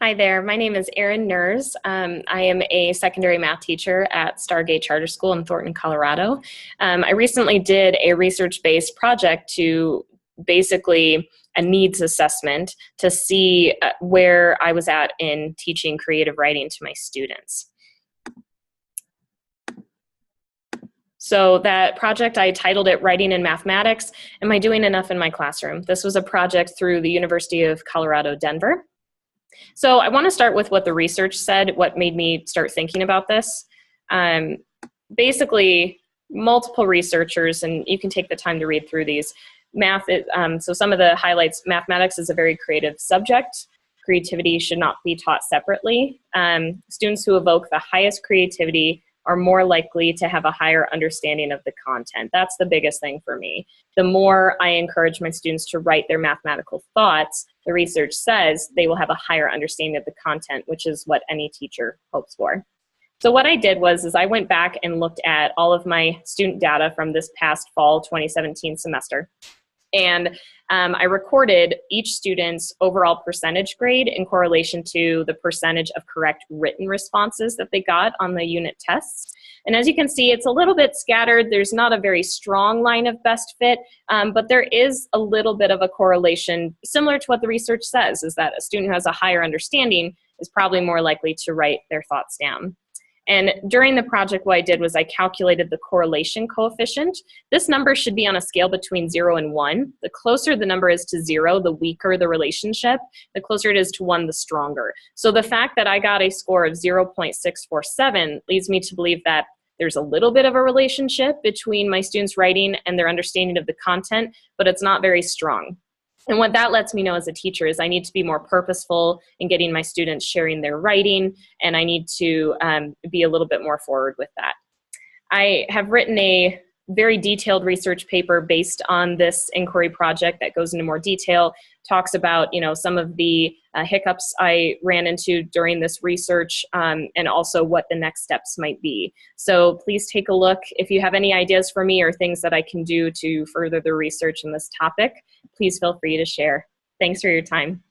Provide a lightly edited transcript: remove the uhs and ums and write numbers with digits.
Hi there, my name is Erin Ners. I am a secondary math teacher at Stargate Charter School in Thornton, Colorado. I recently did a research-based project to basically a needs assessment to see where I was at in teaching creative writing to my students. So that project, I titled it Writing in Mathematics, Am I Doing Enough in My Classroom? This was a project through the University of Colorado, Denver. So I want to start with what the research said, what made me start thinking about this. Basically, multiple researchers, and you can take the time to read through these. So some of the highlights, mathematics is a very creative subject. Creativity should not be taught separately. Students who evoke the highest creativity are more likely to have a higher understanding of the content. That's the biggest thing for me. The more I encourage my students to write their mathematical thoughts, the research says they will have a higher understanding of the content, which is what any teacher hopes for. So what I did was I went back and looked at all of my student data from this past fall 2017 semester. And I recorded each student's overall percentage grade in correlation to the percentage of correct written responses that they got on the unit tests. And as you can see, it's a little bit scattered. There's not a very strong line of best fit, but there is a little bit of a correlation similar to what the research says, is that a student who has a higher understanding is probably more likely to write their thoughts down. And during the project, what I did was I calculated the correlation coefficient. This number should be on a scale between 0 and 1. The closer the number is to 0, the weaker the relationship. The closer it is to 1, the stronger. So the fact that I got a score of 0.647 leads me to believe that there's a little bit of a relationship between my students' writing and their understanding of the content, but it's not very strong. And what that lets me know as a teacher is I need to be more purposeful in getting my students sharing their writing, and I need to be a little bit more forward with that. I have written a very detailed research paper based on this inquiry project that goes into more detail, talks about some of the hiccups I ran into during this research, and also what the next steps might be. So please take a look. If you have any ideas for me or things that I can do to further the research in this topic, please feel free to share. Thanks for your time.